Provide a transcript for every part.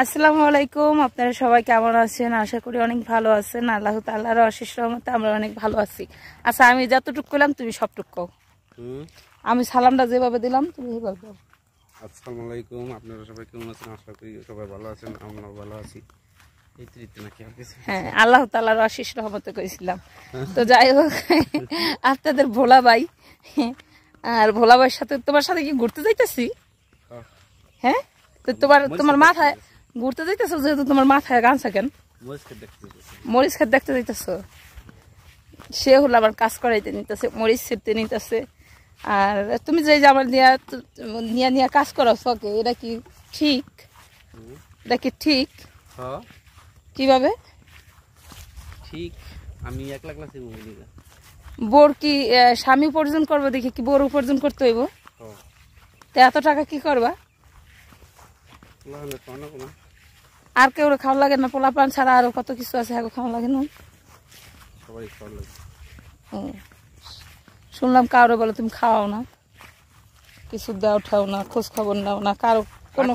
আসসালামু আলাইকুম। আপনারা সবাই কেমন আছেন? আশা করি অনেক ভালো আছেন। আল্লাহ তাআলার অশেষ রহমতে আমরা অনেক ভালো আছি। আচ্ছা, আমি যতটুকু করলাম তুমি সবটুকু কও। আমি সালামটা যেভাবে দিলাম তুমি সেভাবে দাও। আসসালামু আলাইকুম, আপনারা সবাই কেমন আছেন? আশা করি সবাই ভালো আছেন, আমরাও ভালো আছি। এই তৃপ্তি নাকি আর কিছু? হ্যাঁ, আল্লাহ তাআলার অশেষ রহমতে কইছিলাম। তো যাই হোক, আপনাদের ভোলা ভাই আর ভোলা ভাইয়ের সাথে তোমার সাথে কি ঘুরতে যাইতেছি? হ্যাঁ, তো তোমার মাথায় ঘুরতে যাইতেছো যেহেতু তোমার মাথায় গামছা কেন? মরিচ খেত দেখতে যাইতেছো? সে হলো আমার কাজ করাইতে নিতেছে, মরিচ ছিঁড়তে নিতেছে। আর তুমি যে আমার নিয়ে কাজ করো শখে, এটা কি ঠিক? এটা কি ঠিক? কিভাবে ঠিক? আমি একলা ক্লাসে বোর কি স্বামী উপার্জন করবো দেখি কি বোর উপার্জন করতে হইব? তো এত টাকা কি করবা? আর কেউ খাওয়া লাগে না? পোলা পান ছাড়া আরো কত কিছু আছে, খাওয়া লাগে না? শুনলাম কারো বলে তুমি খাওয়াও না, কিছু দাও ঠাও না, খোঁজ খবর নাও না কারো, কোনো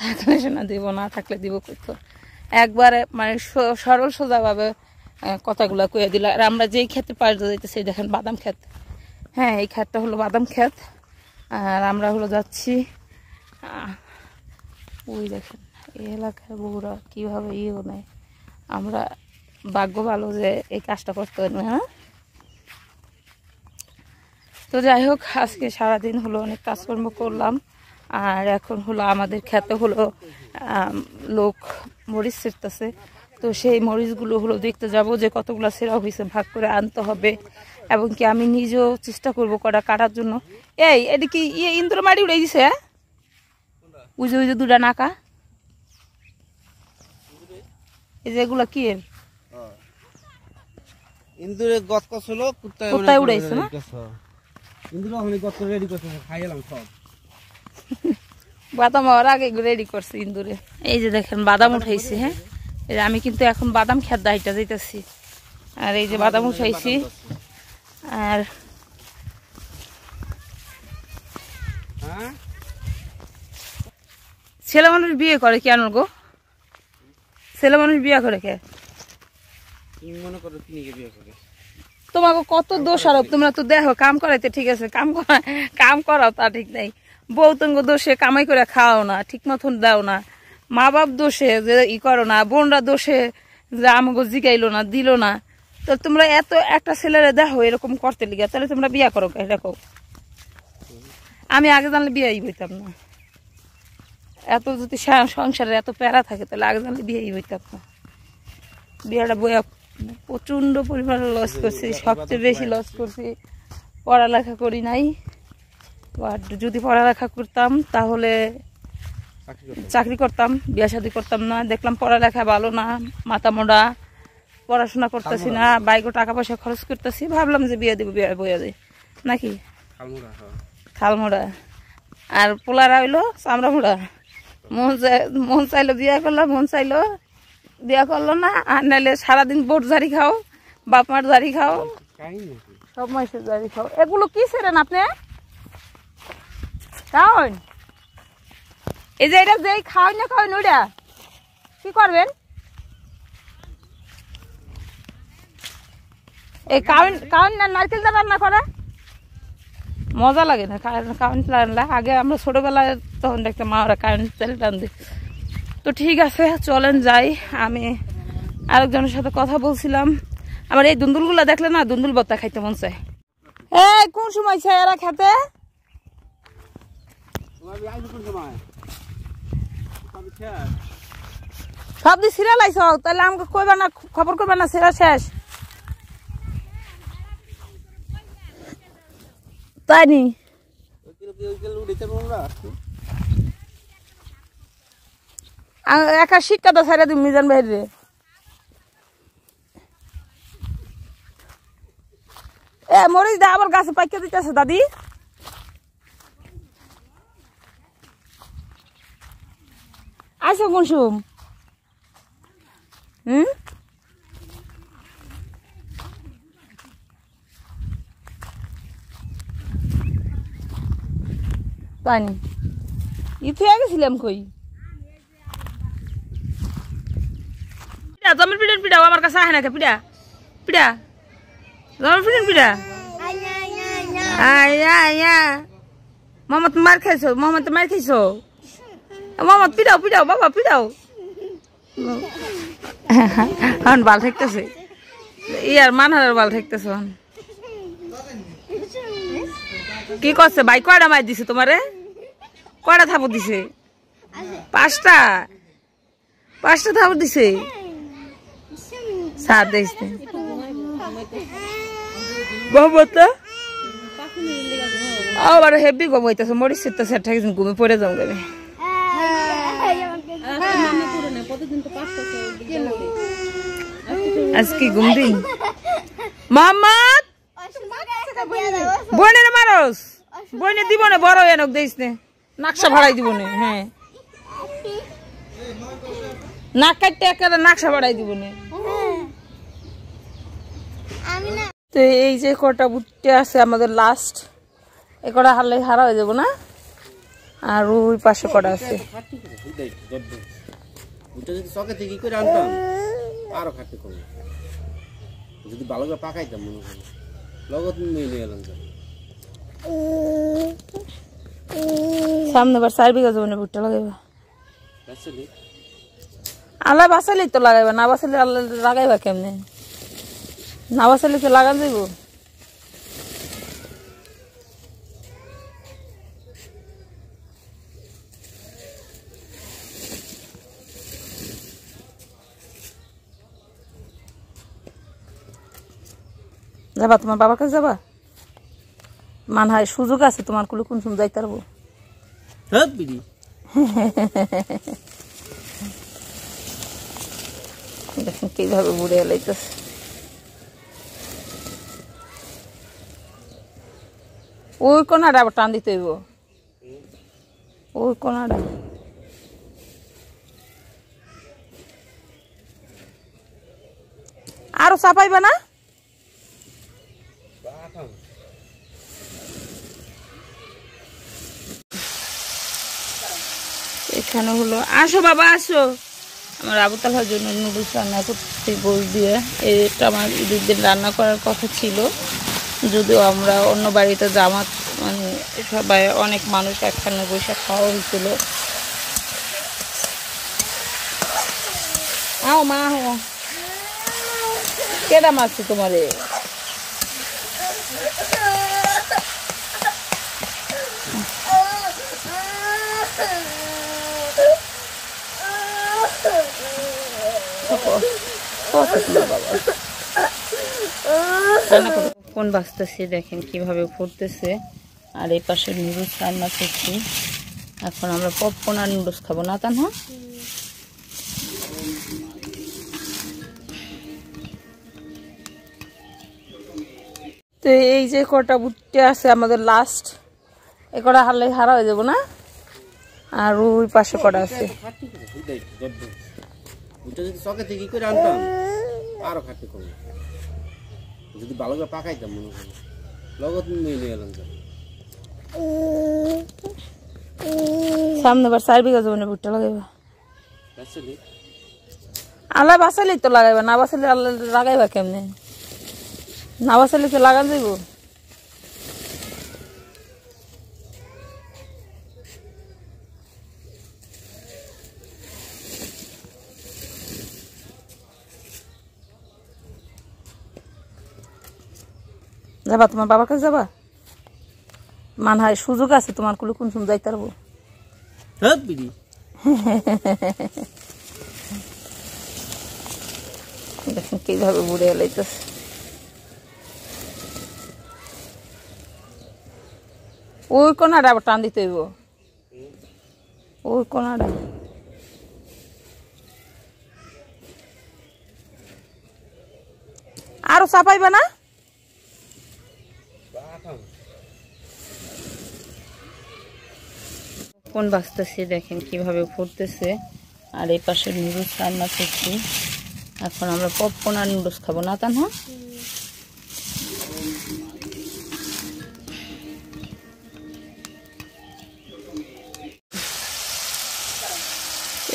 থাকলে শোনা দিব, না থাকলে দিব কইতো। একবারে মানে সরল সোজা ভাবে কথাগুলা কয়ে দিল। আর আমরা যেই ক্ষেতের পাশ দিয়ে যাইতেছি দেখেন বাদাম ক্ষেত। হ্যাঁ, এই ক্ষেতটা হলো বাদাম ক্ষেত। আর আমরা হলো যাচ্ছি, ওই দেখেন এই এলাকার বউরা কিভাবে নেয়। আমরা ভাগ্য ভালো যে এই কাজটা করতে পারি না। তো যাই হোক, আজকে সারাদিন হলো অনেক কাজকর্ম করলাম। আর এখন হলো আমাদের খেতে হলো লোক মরিচ ছিঁড়তেছে। তো সেই মরিচগুলো হলো দেখতে যাব যে কতগুলো ছেঁড়া হয়েছে, ভাগ করে আনতে হবে। এবং কি আমি নিজেও চেষ্টা করবো কটা কাটার জন্য। এটা কি ইন্দ্র মাড়ি উড়ে দিছে? ওই যে দুটা নাকা, এই যেগুলা কি ইন্দুরে গত কছিল কোথায় উড়াইছে না? ইন্দুরে অনেক গত রেডি করছে, খাইলাম সব বাদাম হওয়ার আগে রেডি করছে ইন্দুরে। এই যে দেখেন বাদাম উঠাইছি। হ্যাঁ, আমি কিন্তু এখন বাদাম খেত দাইটা যাইতেছি। আর এই যে বাদাম উঠাইছি। আর ছেলে মানুষ বিয়ে করে কেন গো? ছেলে মানুষ বিয়ে করে কে? তোমাকে কত দোষ আরোপ। তোমরা তো দেখো কাম করাইতে, ঠিক আছে, কাম করাও তা ঠিক নাই। বউ তঙ্গ দোষে কামাই করে খাও না, ঠিক মতন দাও না। মা বাপ দোষে যে করো না, বোনরা দোষে যে আমাকে জিগাইলো না, দিল না। তো তোমরা এত একটা ছেলেরা দেখো এরকম করতে লিগা, তাহলে তোমরা বিয়া করো দেখো। আমি আগে জানলে বিয়েই হইতাম না। এত যদি সংসারের এত প্যারা থাকে তাহলে আগে জানলে বিয়েই হইতাম না। বিয়েটা বইয়া প্রচন্ড পরিমাণে লস করছি, সবচেয়ে বেশি লস করছি। পড়ালেখা করি নাই। যদি পড়ালেখা করতাম তাহলে চাকরি করতাম, বিয়ে শাদী করতাম না। দেখলাম পড়ালেখা ভালো না, মাথা মোড়া, পড়াশোনা করতেছি না, বাইকও টাকা পয়সা খরচ করতেছি। ভাবলাম যে বিয়ে দিব, বিয়ে বইয়া দেয় নাকি খালমোড়া। আর পোলারা হইলো চামড়া মোড়া। মন চাইলো বিয়ে করলো, মন চাইলো বিয়ে করলো না। আর নাইলে সারাদিন বোট জারি খাও, বাপ মার জারি খাও, সব মাসের জারি খাও। এগুলো কি ছেড়েন আপনি? খাওয়ান এই যে এটা যেই খাওয়ান না খাওয়ান, ওইটা কি করবেন? এই কাউন না নারকেল দা রান্না করে মজা লাগে না। কাউন রান্না আগে আমরা ছোটবেলায় তখন দেখতাম মা ওরা কাউন তেল রান্ধে। তো ঠিক আছে, চলেন যাই। আমি আরেকজনের সাথে কথা বলছিলাম। আমার এই দুন্দুলগুলা দেখলে না দুন্দুল ভর্তা খাইতে মন চায়। এই কোন সময় চাই এরা খেতে? সব দিয়ে সিরা লাইছ, তাহলে আমাকে কইবা না, খবর করবা না সিরা শেষ? তাই নি একা শিক্ষাটা ছাড়া তুমি মিজান বাইরে। মরিচ দা আবার গাছে পাইকে দিতেছে দাদি। আইসো কুসুম। তাই নি ইথে গেছিলাম কই জমির পিঠা পিঠাও আমার কাছে আহে না পিঠা পিঠা জমির পিঠা পিঠা মোহাম্মদ মার খাইছো মোহাম্মদ মার খাইছো মোহাম্মদ পিঠাও পিঠাও বাবা পিঠাও এখন বাল ঠেকতেছে ইয়ার মানহারের বাল ঠেকতেছে কি করছে ভাই কয়টা মার দিছে তোমারে কয়টা থাপড় দিছে 5টা থাপড় দিছে সার দেখছে আবার হেভি ঘুমাইতেছে মরিচ সেরতেছে ঘুমে পড়ে যাও যাবে আজকে ঘুম দিন মোহাম্মদ বইনের মারস বইনে দিব না বড় এনক দিস নে নাকশা ভাড়াই দিব না হ্যাঁ নাক কাটতে একেবারে নাকশা ভাড়াই দিব না তো এই যে কটা বুটে আছে আমাদের লাস্ট এ কটা হারলে হারা হয়ে যাবো না আর ওই পাশে কটা আছে যদি ভালো করে পাকাইতাম মনে করি লগত নিয়ে এলাম সামনে বার 4 বিঘা জমি ভুট্টা লাগাইবা আল্লাহ বাঁচালেই তো লাগাইবা না বাঁচালে আল্লাহ লাগাইবা কেমনে না বাঁচালে তো লাগান যাইব যাবা তোমার বাবার কাছে যাবা মান হয় সুযোগ আছে তোমার কুলে কোন সময় যাইতে পারবো দেখেন কিভাবে বুড়ে এলাইতেছে ওই কোনাটা আবার টান দিতে হইব ওই কোনাটা আরো চাপাইবা না এখানে হলো আসো বাবা আসো আমার আবু তালহার জন্য নুডলস রান্না করতে বল দিয়ে এটা আমার ঈদের দিন রান্না করার কথা ছিল যদিও আমরা অন্য বাড়িতে জামাত মানে সবাই অনেক মানুষ একখানে বসে খাওয়া হয়েছিল আও মা হো কেডা মারছে তোমারে কোন বাঁচতেছে দেখেন কিভাবে ফুটতেছে আর এই পাশে নুডলস রান্না করছি এখন আমরা পপকর্ন আর নুডলস খাবো না তা না তো এই যে কটা বুটে আছে আমাদের লাস্ট এ কটা হারলে হারা হয়ে যাবো না আর ওই পাশে কটা আছে যদি ভালো করে পাকাইতাম মনে করি লগত নিয়ে এলাম সামনে বার 4 বিঘা জমি ভুট্টা লাগাইবা আল্লাহ বাঁচালেই তো লাগাইবা না বাঁচালে আল্লাহ লাগাইবা কেমনে না বাঁচালে তো লাগান যাইব যাবা তোমার বাবার কাছে যাবা মান হয় সুযোগ আছে তোমার কুলে কোন সময় যাইতে পারবো দেখেন কিভাবে বুড়ে এলাইতেছে ওই কোনাটা আবার টান দিতে হইব ওই কোনাটা আরো চাপাইবা না কোন বাঁচতেছে দেখেন কিভাবে ফুটতেছে আর এই পাশে নুডলস রান্না করছি এখন আমরা পপকর্ন আর নুডলস খাবো না তা না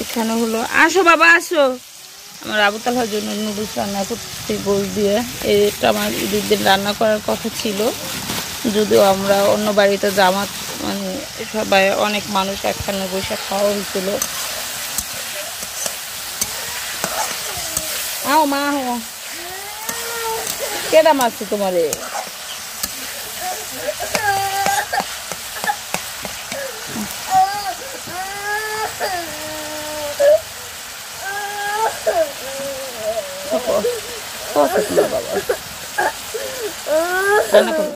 এখানে হলো, আসো বাবা আসো, আমার আবু তালহার জন্য নুডলস রান্না করতে গোল দিয়ে। এটা আমার ঈদের দিন রান্না করার কথা ছিল, যদিও আমরা অন্য বাড়িতে জামাত মানে সবাই অনেক মানুষ একখানে বসে খাওয়া হয়েছিল। আও মা হো, কেডা মারছে তোমারে? কত বাবা রান্না করো।